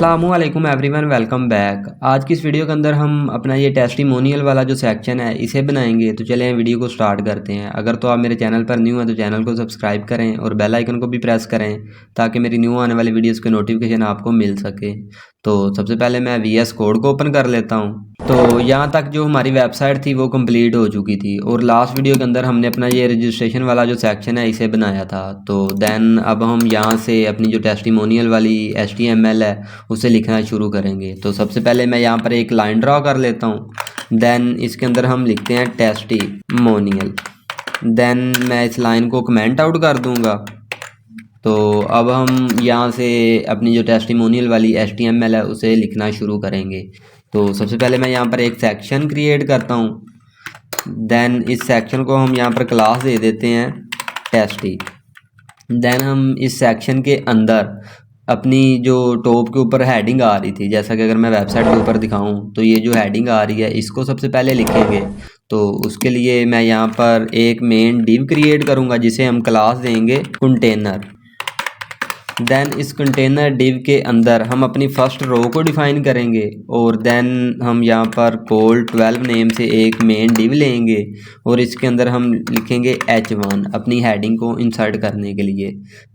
अस्सलामुअलैकुम everyone, welcome back. आज की इस वीडियो के अंदर हम अपना ये टेस्टिमोनियल वाला जो सेक्शन है इसे बनाएंगे। तो चलें वीडियो को स्टार्ट करते हैं। अगर तो आप मेरे चैनल पर न्यू हैं तो चैनल को सब्सक्राइब करें और बेल आइकन को भी प्रेस करें ताकि मेरी न्यू आने वाली वीडियोस के नोटिफिकेशन आपको मिल सके। तो सबसे पहले मैं VS कोड को ओपन कर लेता हूँ। तो यहाँ तक जो हमारी वेबसाइट थी वो कंप्लीट हो चुकी थी और लास्ट वीडियो के अंदर हमने अपना ये रजिस्ट्रेशन वाला जो सेक्शन है इसे बनाया था। तो देन अब हम यहाँ से अपनी जो टेस्टिमोनियल वाली HTML है उसे लिखना शुरू करेंगे। तो सबसे पहले मैं यहाँ पर एक लाइन ड्रा कर लेता हूँ। देन इसके अंदर हम लिखते हैं टेस्टिमोनियल। देन मैं इस लाइन को कमेंट आउट कर दूँगा। तो अब हम यहाँ से अपनी जो टेस्टिमोनियल वाली HTML है उसे लिखना शुरू करेंगे। तो सबसे पहले मैं यहाँ पर एक सेक्शन क्रिएट करता हूँ। देन इस सेक्शन को हम यहाँ पर क्लास दे देते हैं टेस्टी। देन हम इस सेक्शन के अंदर अपनी जो टॉप के ऊपर हेडिंग आ रही थी, जैसा कि अगर मैं वेबसाइट के ऊपर दिखाऊं तो ये जो हेडिंग आ रही है इसको सबसे पहले लिखेंगे। तो उसके लिए मैं यहाँ पर एक मेन डिव क्रिएट करूँगा जिसे हम क्लास देंगे कंटेनर। देन इस कंटेनर डिव के अंदर हम अपनी फर्स्ट रो को डिफाइन करेंगे और देन हम यहाँ पर कोल 12 नेम से एक मेन डिव लेंगे और इसके अंदर हम लिखेंगे H1 अपनी हेडिंग को इंसर्ट करने के लिए।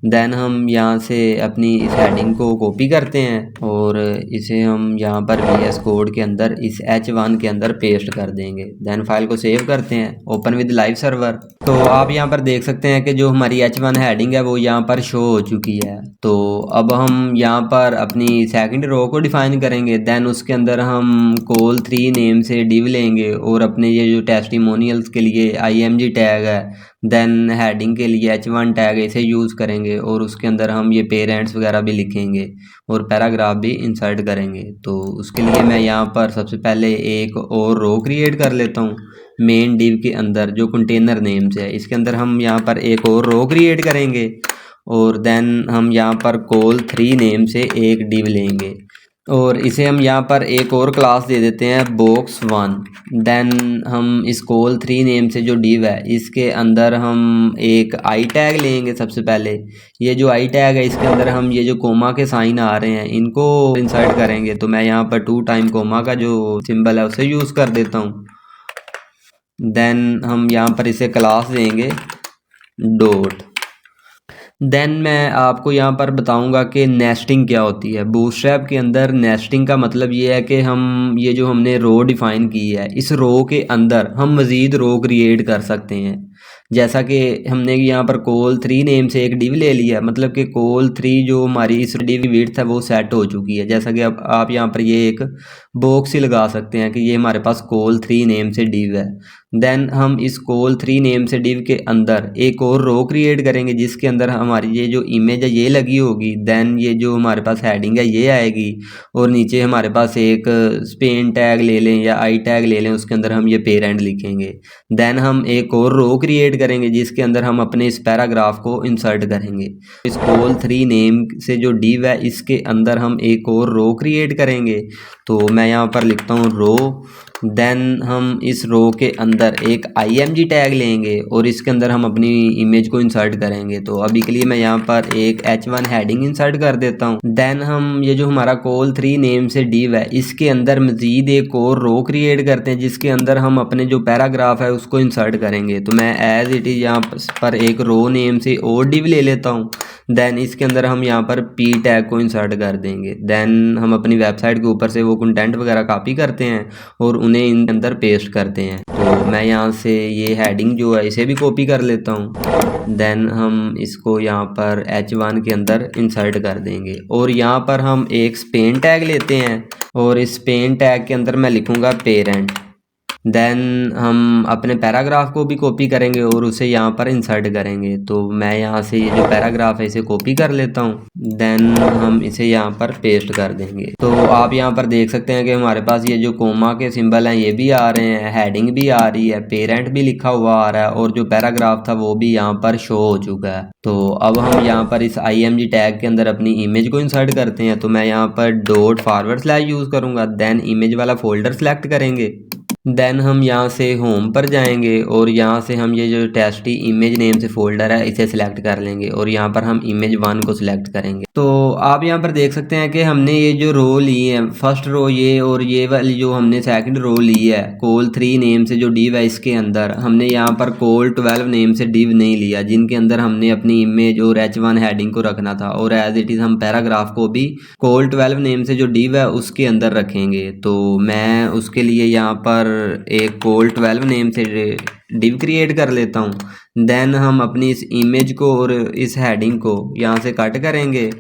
देन हम यहाँ से अपनी इस हेडिंग को कॉपी करते हैं और इसे हम यहाँ पर VS कोड के अंदर इस H1 के अंदर पेस्ट कर देंगे। देन फाइल को सेव करते हैं, ओपन विद लाइव सर्वर। तो आप यहाँ पर देख सकते हैं कि जो हमारी H1 हेडिंग है वो यहाँ पर शो हो चुकी है। तो अब हम यहाँ पर अपनी सेकंड रो को डिफाइन करेंगे। देन उसके अंदर हम कोल 3 नेम से डिव लेंगे और अपने ये जो टेस्टिमोनियल्स के लिए IMG टैग है, देन हेडिंग के लिए H1 टैग इसे यूज़ करेंगे और उसके अंदर हम ये पेरेंट्स वगैरह भी लिखेंगे और पैराग्राफ भी इंसर्ट करेंगे। तो उसके लिए मैं यहाँ पर सबसे पहले एक और रो क्रिएट कर लेता हूँ मेन डिव के अंदर जो कंटेनर नेम से है। इसके अंदर हम यहाँ पर एक और रो क्रिएट करेंगे और देन हम यहाँ पर कोल 3 नेम से एक डिव लेंगे और इसे हम यहाँ पर एक और क्लास दे देते हैं box1। देन हम इस कोल 3 नेम से जो डिव है इसके अंदर हम एक आई टैग लेंगे। सबसे पहले ये जो आई टैग है इसके अंदर हम ये जो कोमा के साइन आ रहे हैं इनको इंसर्ट करेंगे। तो मैं यहाँ पर 2 टाइम कोमा का जो सिंबल है उसे यूज़ कर देता हूँ। देन हम यहाँ पर इसे क्लास देंगे डॉट। देन मैं आपको यहाँ पर बताऊंगा कि नेस्टिंग क्या होती है। बूटस्ट्रैप के अंदर नेस्टिंग का मतलब ये है कि हम ये जो हमने रो डिफाइन की है इस रो के अंदर हम मज़ीद रो क्रिएट कर सकते हैं। जैसा कि हमने यहाँ पर कोल 3 नेम से एक डिव ले लिया, मतलब कि कोल 3 जो हमारी इस डिव की विड्थ है वो सेट हो चुकी है। जैसा कि अब आप यहाँ पर ये एक बॉक्स ही लगा सकते हैं कि ये हमारे पास कोल 3 नेम से डिव है। देन हम इस कोल 3 नेम से डिव के अंदर एक और रो क्रिएट करेंगे जिसके अंदर हमारी ये जो इमेज है ये लगी होगी। देन ये जो हमारे पास हेडिंग है ये आएगी और नीचे हमारे पास एक स्पेन टैग ले लें या आई टैग ले लें, उसके अंदर हम ये पेरेंट लिखेंगे। देन हम एक और रो क्रिएट करेंगे जिसके अंदर हम अपने इस पैराग्राफ को इंसर्ट करेंगे। इस कोल 3 नेम से जो डिव है इसके अंदर हम एक और रो क्रिएट करेंगे। तो मैं यहाँ पर लिखता हूँ रो। देन हम इस रो के अंदर एक IMG टैग लेंगे और इसके अंदर हम अपनी इमेज को इंसर्ट करेंगे। तो अभी के लिए मैं यहाँ पर एक H1 हेडिंग इंसर्ट कर देता हूँ। देन हम ये जो हमारा कोल 3 नेम से डिव है इसके अंदर मज़ीद एक और रो क्रिएट करते हैं जिसके अंदर हम अपने जो पैराग्राफ है उसको इंसर्ट करेंगे। तो मैं एज इट इज़ यहाँ पर एक रो नेम से और डिव ले लेता हूँ। देन इसके अंदर हम यहाँ पर P टैग को इंसर्ट कर देंगे। देन हम अपनी वेबसाइट के ऊपर से वो कंटेंट वगैरह कॉपी करते हैं और उन्हें इन अंदर पेस्ट करते हैं। तो मैं यहाँ से ये हेडिंग जो है इसे भी कॉपी कर लेता हूँ। देन हम इसको यहाँ पर H1 के अंदर इंसर्ट कर देंगे और यहाँ पर हम एक स्पेन टैग लेते हैं और इस स्पेन टैग के अंदर मैं लिखूँगा पेरेंट। देन हम अपने पैराग्राफ को भी कॉपी करेंगे और उसे यहाँ पर इंसर्ट करेंगे। तो मैं यहाँ से ये जो पैराग्राफ है इसे कॉपी कर लेता हूँ। देन हम इसे यहाँ पर पेस्ट कर देंगे। तो आप यहाँ पर देख सकते हैं कि हमारे पास ये जो कोमा के सिंबल हैं ये भी आ रहे हैं, हेडिंग भी आ रही है, पेरेंट भी लिखा हुआ आ रहा है और जो पैराग्राफ था वो भी यहाँ पर शो हो चुका है। तो अब हम यहाँ पर इस IMG टैग के अंदर अपनी इमेज को इंसर्ट करते हैं। तो मैं यहाँ पर डॉट फॉरवर्ड स्लैश यूज़ करूँगा। देन इमेज वाला फोल्डर सेलेक्ट करेंगे। देन हम यहाँ से होम पर जाएंगे और यहाँ से हम ये जो टेस्टी इमेज नेम से फोल्डर है इसे सिलेक्ट कर लेंगे और यहाँ पर हम इमेज 1 को सिलेक्ट करेंगे। तो आप यहाँ पर देख सकते हैं कि हमने ये जो रो ली है, फर्स्ट रो ये और ये वाली जो हमने सेकंड रो ली है कोल 3 नेम से जो डिव है इसके अंदर, हमने यहाँ पर कोल 12 नेम से डिव नहीं लिया जिनके अंदर हमने अपनी इमेज और H1 हेडिंग को रखना था, और एज इट इज़ हम पैराग्राफ को भी कोल 12 नेम से जो डिव है उसके अंदर रखेंगे। तो मैं उसके लिए यहाँ पर एक कोल 12 नेम से डिव क्रिएट कर लेता हूँ। देन हम अपनी इस इमेज को और इस हेडिंग को यहाँ से कट करेंगे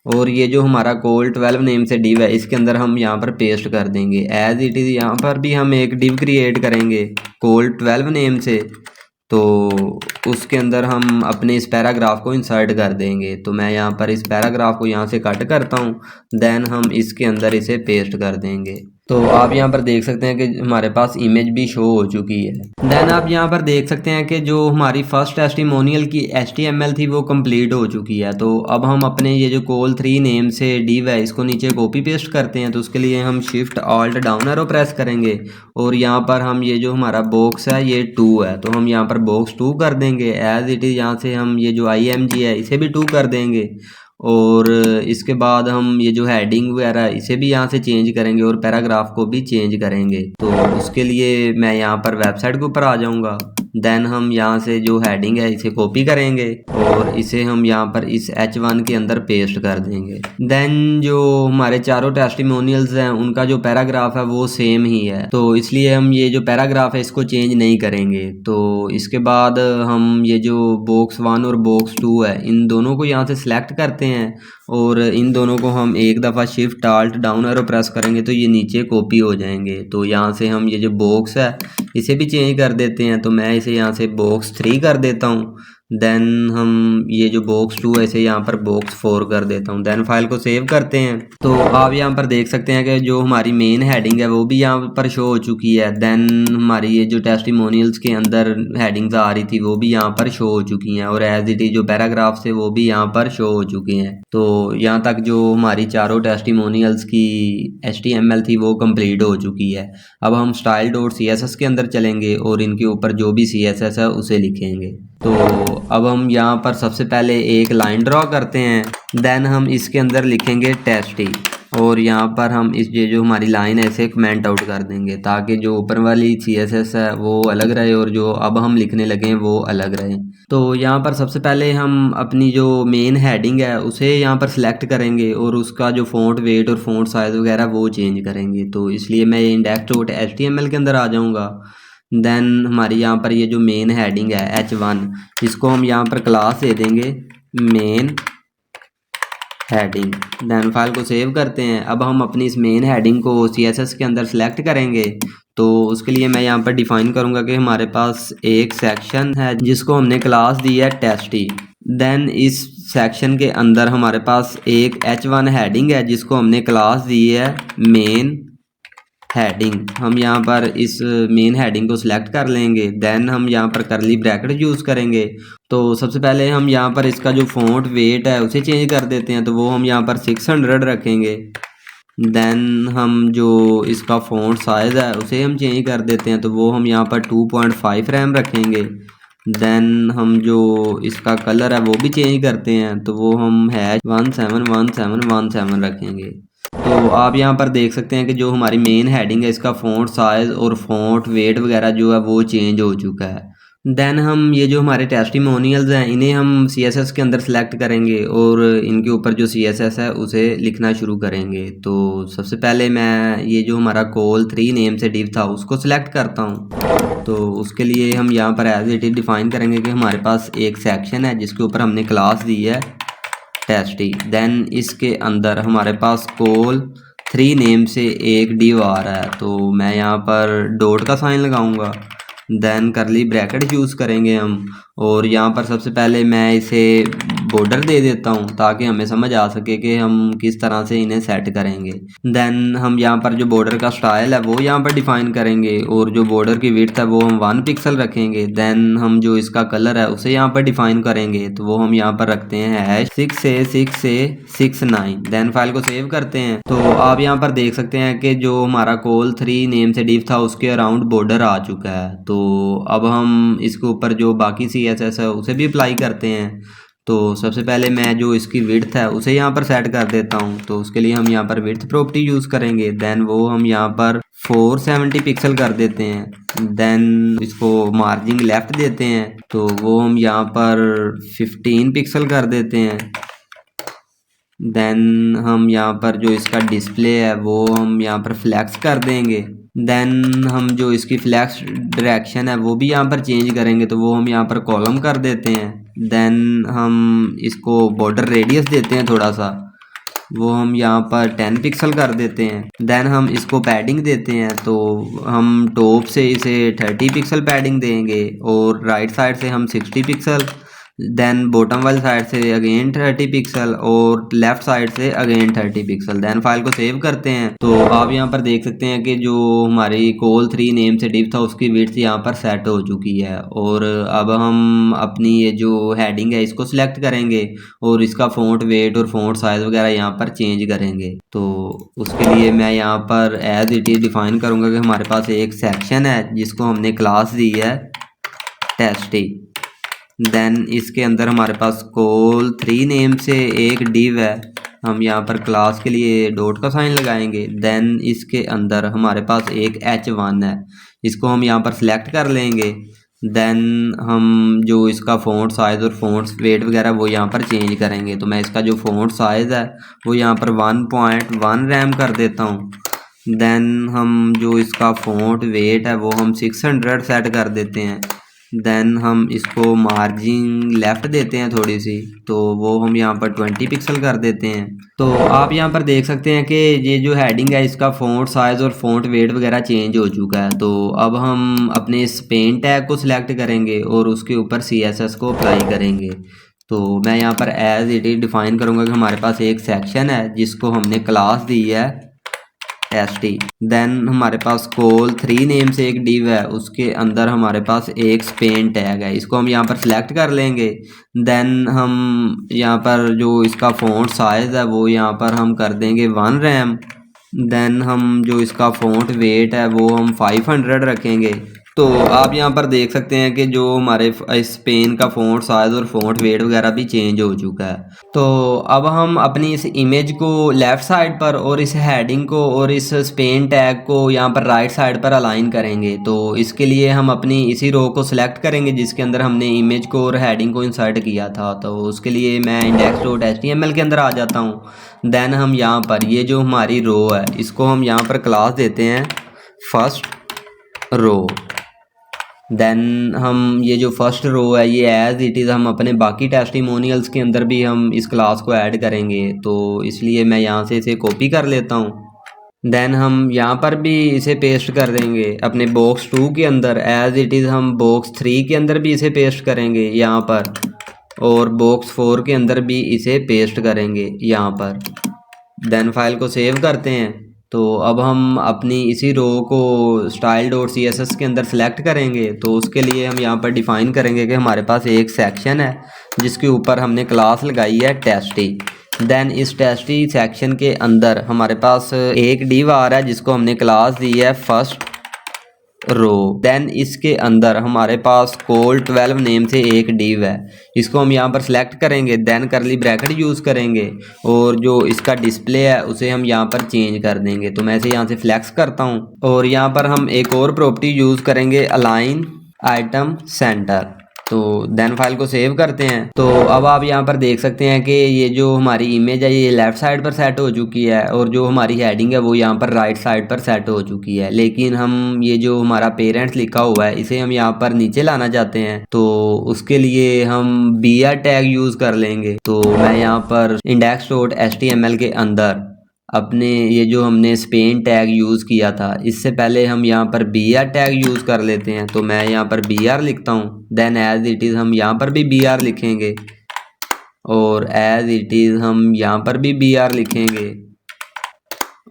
और ये जो हमारा कोल 12 नेम से डिव है इसके अंदर हम यहाँ पर पेस्ट कर देंगे। एज इट इज़ यहाँ पर भी हम एक डिव क्रिएट करेंगे कोल 12 नेम से, तो उसके अंदर हम अपने इस पैराग्राफ को इंसर्ट कर देंगे। तो मैं यहाँ पर इस पैराग्राफ को यहाँ से कट करता हूँ, देन हम इसके अंदर इसे पेस्ट कर देंगे। तो आप यहाँ पर देख सकते हैं कि हमारे पास इमेज भी शो हो चुकी है। देन आप यहाँ पर देख सकते हैं कि जो हमारी फर्स्ट टेस्टिमोनियल की HTML थी वो कंप्लीट हो चुकी है। तो अब हम अपने ये जो कोल 3 नेम से डिव है इसको नीचे कॉपी पेस्ट करते हैं। तो उसके लिए हम shift alt down arrow press करेंगे और यहाँ पर हम ये जो हमारा बॉक्स है ये 2 है, तो हम यहाँ पर बॉक्स 2 कर देंगे। एज इट इज़ यहाँ से हम ये जो IMG है इसे भी 2 कर देंगे और इसके बाद हम ये जो हेडिंग वगैरह इसे भी यहाँ से चेंज करेंगे और पैराग्राफ को भी चेंज करेंगे। तो उसके लिए मैं यहाँ पर वेबसाइट के ऊपर आ जाऊँगा। देन हम यहाँ से जो हेडिंग है इसे कॉपी करेंगे और इसे हम यहाँ पर इस H1 के अंदर पेस्ट कर देंगे। देन जो हमारे चारों टेस्टिमोनियल्स हैं उनका जो पैराग्राफ है वो सेम ही है, तो इसलिए हम ये जो पैराग्राफ है इसको चेंज नहीं करेंगे। तो इसके बाद हम ये जो बॉक्स 1 और बॉक्स 2 है इन दोनों को यहाँ से सिलेक्ट करते हैं और इन दोनों को हम एक दफ़ा shift alt down arrow press करेंगे तो ये नीचे कॉपी हो जाएंगे। तो यहाँ से हम ये जो बॉक्स है इसे भी चेंज कर देते हैं। तो मैं इसे यहाँ से बॉक्स 3 कर देता हूँ। देन हम ये जो बॉक्स 2 है इसे यहाँ पर बॉक्स 4 कर देता हूँ। देन फाइल को सेव करते हैं। तो आप यहाँ पर देख सकते हैं कि जो हमारी मेन हेडिंग है वो भी यहाँ पर शो हो चुकी है। देन हमारी ये जो टेस्टिमोनियल्स के अंदर हेडिंग्स आ रही थी वो भी यहाँ पर शो हो चुकी हैं और एज इट इज जो पैराग्राफ्स है वो भी यहाँ पर शो हो चुके हैं। तो यहाँ तक जो हमारी चारों टेस्टिमोनियल्स की HTML थी वो कंप्लीट हो चुकी है। अब हम style.css के अंदर चलेंगे और इनके ऊपर जो भी CSS है उसे लिखेंगे। तो अब हम यहाँ पर सबसे पहले एक लाइन ड्रॉ करते हैं। देन हम इसके अंदर लिखेंगे टेस्टी और यहाँ पर हम इस ये जो हमारी लाइन है इसे कमेंट आउट कर देंगे ताकि जो ऊपर वाली CSS है वो अलग रहे और जो अब हम लिखने लगे हैं वो अलग रहे। तो यहाँ पर सबसे पहले हम अपनी जो मेन हेडिंग है उसे यहाँ पर सिलेक्ट करेंगे और उसका जो फ़ॉन्ट वेट और फ़ॉन्ट साइज़ वगैरह वो चेंज करेंगे। तो इसलिए मैं index.html के अंदर आ जाऊँगा। देन हमारी यहाँ पर ये जो मेन हेडिंग है H1 इसको हम यहाँ पर क्लास दे देंगे मेन हेडिंग। देन फाइल को सेव करते हैं। अब हम अपनी इस मेन हेडिंग को CSS के अंदर सेलेक्ट करेंगे। तो उसके लिए मैं यहाँ पर डिफाइन करूँगा कि हमारे पास एक सेक्शन है जिसको हमने क्लास दी है टेस्टी। देन इस सेक्शन के अंदर हमारे पास एक H1 हेडिंग है जिसको हमने क्लास दी है मेन हेडिंग। हम यहाँ पर इस मेन हेडिंग को सिलेक्ट कर लेंगे। देन हम यहाँ पर करली ब्रैकेट यूज़ करेंगे। तो सबसे पहले हम यहाँ पर इसका जो फ़ॉन्ट वेट है उसे चेंज कर देते हैं, तो वो हम यहाँ पर 600 रखेंगे। देन हम जो इसका फ़ॉन्ट साइज़ है उसे हम चेंज कर देते हैं, तो वो हम यहाँ पर 2.5 रैम रखेंगे। देन हम जो इसका कलर है वो भी चेंज करते हैं, तो वो हम #171717 रखेंगे। तो आप यहाँ पर देख सकते हैं कि जो हमारी मेन हेडिंग है इसका फ़ॉन्ट साइज़ और फ़ॉन्ट वेट वगैरह जो है वो चेंज हो चुका है। देन हम ये जो हमारे टेस्टिमोनियल्स हैं इन्हें हम CSS के अंदर सेलेक्ट करेंगे और इनके ऊपर जो CSS है उसे लिखना शुरू करेंगे। तो सबसे पहले मैं ये जो हमारा कोल 3 नेम से डिव था उसको सिलेक्ट करता हूँ। तो उसके लिए हम यहाँ पर एज इट इज डिफाइन करेंगे कि हमारे पास एक सेक्शन है जिसके ऊपर हमने क्लास दी है टेस्टी। देन इसके अंदर हमारे पास कोल 3 नेम से एक डिव आ रहा है, तो मैं यहाँ पर डॉट का साइन लगाऊंगा। देन करली ब्रैकेट यूज़ करेंगे हम और यहाँ पर सबसे पहले मैं इसे बॉर्डर दे देता हूँ ताकि हमें समझ आ सके कि हम किस तरह से इन्हें सेट करेंगे। देन हम यहाँ पर जो बॉर्डर का स्टाइल है वो यहाँ पर डिफाइन करेंगे और जो बॉर्डर की विड्थ है वो हम 1 पिक्सल रखेंगे। देन हम जो इसका कलर है उसे यहाँ पर डिफाइन करेंगे, तो वो हम यहाँ पर रखते हैं #6A6A69। देन फाइल को सेव करते हैं। तो आप यहाँ पर देख सकते हैं कि जो हमारा कॉल 3 नेम से डिव था उसके अराउंड बॉर्डर आ चुका है। तो अब हम इसके ऊपर जो बाकी CSS है उसे भी अप्लाई करते हैं। तो सबसे पहले मैं जो इसकी विड्थ है उसे यहाँ पर सेट कर देता हूँ। तो उसके लिए हम यहाँ पर विड्थ प्रॉपर्टी यूज़ करेंगे। देन वो हम यहाँ पर 470 पिक्सल कर देते हैं। देन इसको मार्जिन लेफ्ट देते हैं, तो वो हम यहाँ पर 15 पिक्सल कर देते हैं। देन हम यहाँ पर जो इसका डिस्प्ले है वो हम यहाँ पर फ्लैक्स कर देंगे। देन हम जो इसकी फ्लैक्स डायरेक्शन है वो भी यहाँ पर चेंज करेंगे, तो वो हम यहाँ पर कॉलम कर देते हैं। देन हम इसको बॉर्डर रेडियस देते हैं थोड़ा सा, वो हम यहाँ पर 10 पिक्सल कर देते हैं। देन हम इसको पैडिंग देते हैं, तो हम टॉप से इसे 30 पिक्सल पैडिंग देंगे और राइट साइड से हम 60 पिक्सल, देन बॉटम वाली साइड से अगेन 30 पिक्सल और लेफ्ट साइड से अगेन 30 पिक्सल। देन फाइल को सेव करते हैं। तो आप यहाँ पर देख सकते हैं कि जो हमारी कॉल 3 नेम से डिव था उसकी विड्थ यहाँ पर सेट हो चुकी है। और अब हम अपनी ये जो हेडिंग है इसको सिलेक्ट करेंगे और इसका फ़ॉन्ट वेट और फ़ॉन्ट साइज़ वगैरह यहाँ पर चेंज करेंगे। तो उसके लिए मैं यहाँ पर एज इट इज़ डिफाइन करूँगा कि हमारे पास एक सेक्शन है जिसको हमने क्लास दी है टेस्टी। देन इसके अंदर हमारे पास कॉल 3 नेम से एक डिव है, हम यहाँ पर क्लास के लिए डॉट का साइन लगाएंगे। देन इसके अंदर हमारे पास एक h1 है, इसको हम यहाँ पर सिलेक्ट कर लेंगे। देन हम जो इसका फ़ॉन्ट साइज़ और फ़ॉन्ट वेट वगैरह वो यहाँ पर चेंज करेंगे। तो मैं इसका जो फ़ॉन्ट साइज़ है वो यहाँ पर 1.1 रैम कर देता हूँ। देन हम जो इसका फ़ॉन्ट वेट है वो हम 600 सेट कर देते हैं। देन हम इसको मार्जिन लेफ़्ट देते हैं थोड़ी सी, तो वो हम यहाँ पर 20 पिक्सल कर देते हैं। तो आप यहाँ पर देख सकते हैं कि ये जो हेडिंग है इसका फ़ॉन्ट साइज़ और फ़ॉन्ट वेट वगैरह चेंज हो चुका है। तो अब हम अपने इस पेन टैग को सिलेक्ट करेंगे और उसके ऊपर CSS को अप्लाई करेंगे। तो मैं यहाँ पर एज इट इज़ डिफ़ाइन करूँगा कि हमारे पास एक सेक्शन है जिसको हमने क्लास दी है टेस्टी। देन हमारे पास कॉल 3 नेम से एक डिव है, उसके अंदर हमारे पास एक स्पेन टैग है, इसको हम यहाँ पर सिलेक्ट कर लेंगे। देन हम यहाँ पर जो इसका फ़ॉन्ट साइज़ है वो यहाँ पर हम कर देंगे 1 रैम। देन हम जो इसका फ़ॉन्ट वेट है वो हम 500 रखेंगे। तो आप यहाँ पर देख सकते हैं कि जो हमारे इस पेन का फ़ॉन्ट साइज़ और फ़ॉन्ट वेट वगैरह भी चेंज हो चुका है। तो अब हम अपनी इस इमेज को लेफ़्ट साइड पर और इस हेडिंग को और इस स्पेन टैग को यहाँ पर राइट साइड पर अलाइन करेंगे। तो इसके लिए हम अपनी इसी रो को सिलेक्ट करेंगे जिसके अंदर हमने इमेज को और हेडिंग को इंसर्ट किया था। तो उसके लिए मैं index.html के अंदर आ जाता हूँ। देन हम यहाँ पर ये जो हमारी रो है इसको हम यहाँ पर क्लास देते हैं फर्स्ट रो। देन हम ये जो फर्स्ट रो है ये एज इट इज़ हम अपने बाकी टेस्टिमोनियल्स के अंदर भी हम इस क्लास को ऐड करेंगे। तो इसलिए मैं यहाँ से इसे कॉपी कर लेता हूँ। देन हम यहाँ पर भी इसे पेस्ट कर देंगे अपने बॉक्स 2 के अंदर। एज इट इज़ हम बॉक्स 3 के अंदर भी इसे पेस्ट करेंगे यहाँ पर, और बॉक्स 4 के अंदर भी इसे पेस्ट करेंगे यहाँ पर। देन फाइल को सेव करते हैं। तो अब हम अपनी इसी रो को style.css के अंदर सेलेक्ट करेंगे। तो उसके लिए हम यहाँ पर डिफ़ाइन करेंगे कि हमारे पास एक सेक्शन है जिसके ऊपर हमने क्लास लगाई है टेस्टी। देन इस टेस्टी सेक्शन के अंदर हमारे पास एक डिव आ रहा है जिसको हमने क्लास दी है फर्स्ट रो। देन इसके अंदर हमारे पास कॉल 12 नेम से एक डिव है, इसको हम यहाँ पर सिलेक्ट करेंगे। देन करली ब्रैकेट यूज़ करेंगे और जो इसका डिस्प्ले है उसे हम यहाँ पर चेंज कर देंगे। तो मैं इसे यहाँ से फ्लैक्स करता हूँ और यहाँ पर हम एक और प्रॉपर्टी यूज़ करेंगे अलाइन आइटम सेंटर। तो देन फाइल को सेव करते हैं। तो अब आप यहाँ पर देख सकते हैं कि ये जो हमारी इमेज है ये लेफ़्ट साइड पर सेट हो चुकी है और जो हमारी हेडिंग है वो यहाँ पर राइट साइड पर सेट हो चुकी है। लेकिन हम ये जो हमारा पेरेंट्स लिखा हुआ है इसे हम यहाँ पर नीचे लाना चाहते हैं। तो उसके लिए हम br टैग यूज़ कर लेंगे। तो मैं यहाँ पर index.html के अंदर अपने ये जो हमने स्पेन टैग यूज़ किया था इससे पहले हम यहाँ पर br टैग यूज़ कर लेते हैं। तो मैं यहाँ पर br लिखता हूँ। देन एज इट इज़ हम यहाँ पर भी br लिखेंगे। और एज इट इज़ हम यहाँ पर भी बी आर लिखेंगे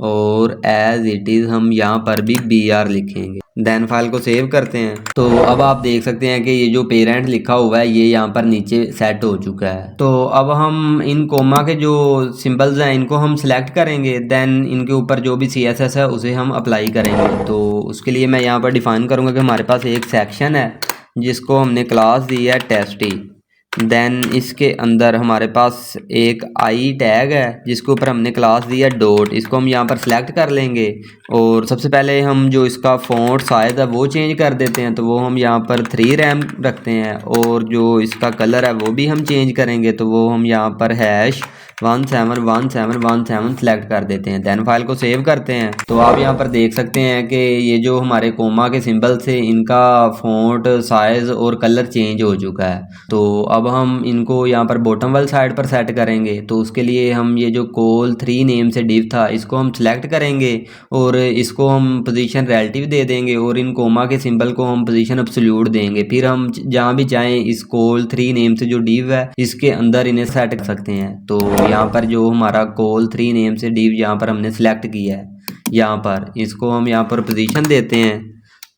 और एज इट इज़ हम यहाँ पर भी बी आर लिखेंगे। देन फाइल को सेव करते हैं। तो अब आप देख सकते हैं कि ये जो पेरेंट लिखा हुआ है ये यहाँ पर नीचे सेट हो चुका है। तो अब हम इन कोमा के जो सिंबल्स हैं इनको हम सिलेक्ट करेंगे, देन इनके ऊपर जो भी CSS है उसे हम अप्लाई करेंगे। तो उसके लिए मैं यहाँ पर डिफाइन करूँगा कि हमारे पास एक सेक्शन है जिसको हमने क्लास दी है टेस्टी। देन इसके अंदर हमारे पास एक आई टैग है जिसके ऊपर हमने क्लास दिया डॉट। इसको हम यहाँ पर सिलेक्ट कर लेंगे और सबसे पहले हम जो इसका फ़ॉन्ट साइज़ है वो चेंज कर देते हैं। तो वो हम यहाँ पर 3 रैम रखते हैं और जो इसका कलर है वो भी हम चेंज करेंगे। तो वो हम यहाँ पर #171717 सेलेक्ट कर देते हैं। देन फाइल को सेव करते हैं। तो आप यहाँ पर देख सकते हैं कि ये जो हमारे कोमा के सिंबल से इनका फ़ॉन्ट साइज़ और कलर चेंज हो चुका है। तो अब हम इनको यहाँ पर बॉटम वाली साइड पर सेट करेंगे। तो उसके लिए हम ये जो कॉल 3 नेम से डिव था इसको हम सिलेक्ट करेंगे और इसको हम पोजीशन रिलेटिव दे देंगे और इन कोमा के सिंबल को हम पोजीशन एब्सोल्यूट देंगे। फिर हम जहाँ भी चाहें इस कॉल 3 नेम से जो डिव है इसके अंदर इन्हें सेट कर सकते हैं। तो यहाँ पर जो हमारा कॉल 3 नेम से डिव यहाँ पर हमने सेलेक्ट किया है, यहाँ पर इसको हम यहाँ पर पोजीशन देते हैं।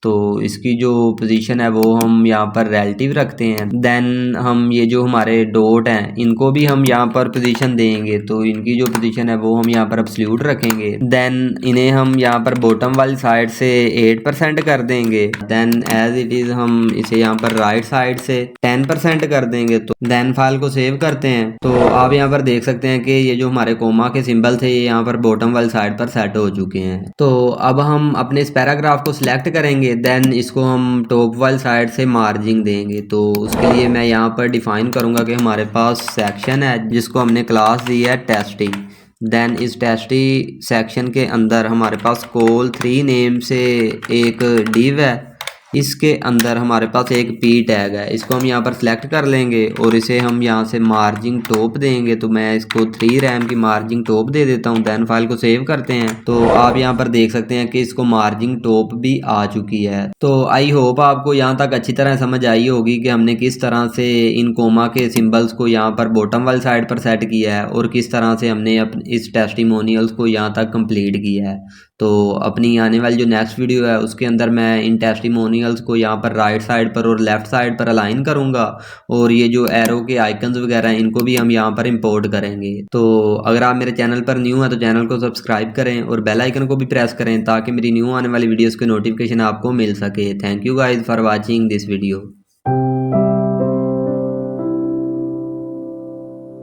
तो इसकी जो पोजीशन है वो हम यहाँ पर रिलेटिव रखते हैं। देन हम ये जो हमारे डॉट हैं इनको भी हम यहाँ पर पोजीशन देंगे। तो इनकी जो पोजीशन है वो हम यहाँ पर एब्सोल्यूट रखेंगे। देन इन्हें हम यहाँ पर बॉटम वाली साइड से 8% कर देंगे। देन एज इट इज़ हम इसे यहाँ पर राइट साइड से 10% कर देंगे। तो देन फाइल को सेव करते हैं। तो आप यहाँ पर देख सकते हैं कि ये जो हमारे कोमा के सिंबल थे ये यहाँ पर बॉटम वाली साइड पर सेट हो चुके हैं। तो अब हम अपने इस पैराग्राफ को सिलेक्ट करेंगे, देन इसको हम टॉप वाली साइड से मार्जिंग देंगे। तो उसके लिए मैं यहाँ पर डिफाइन करूँगा कि हमारे पास सेक्शन है जिसको हमने क्लास दी है टेस्टी। देन इस टेस्टी सेक्शन के अंदर हमारे पास कॉल 3 नेम से एक डिव है, इसके अंदर हमारे पास एक पी टैग है। इसको हम यहाँ पर सिलेक्ट कर लेंगे और इसे हम यहाँ से मार्जिंग टॉप देंगे। तो मैं इसको 3 रैम की मार्जिंग टॉप दे देता हूँ। देन फाइल को सेव करते हैं। तो आप यहाँ पर देख सकते हैं कि इसको मार्जिंग टॉप भी आ चुकी है। तो आई होप आपको यहाँ तक अच्छी तरह समझ आई होगी कि हमने किस तरह से इन कोमा के सिंबल्स को यहाँ पर बॉटम वाली साइड पर सेट किया है और किस तरह से हमने इस टेस्टिमोनियल्स को यहाँ तक कंप्लीट किया है। तो अपनी आने वाली जो नेक्स्ट वीडियो है उसके अंदर मैं इन टेस्टिमोनियल्स को यहाँ पर राइट साइड पर और लेफ़्ट साइड पर अलाइन करूँगा और ये जो एरो के आइकन्स वगैरह हैं इनको भी हम यहाँ पर इंपोर्ट करेंगे। तो अगर आप मेरे चैनल पर न्यू हैं तो चैनल को सब्सक्राइब करें और बेल आइकन को भी प्रेस करें ताकि मेरी न्यू आने वाली वीडियोज़ की नोटिफिकेशन आपको मिल सके। Thank you guys for watching this video.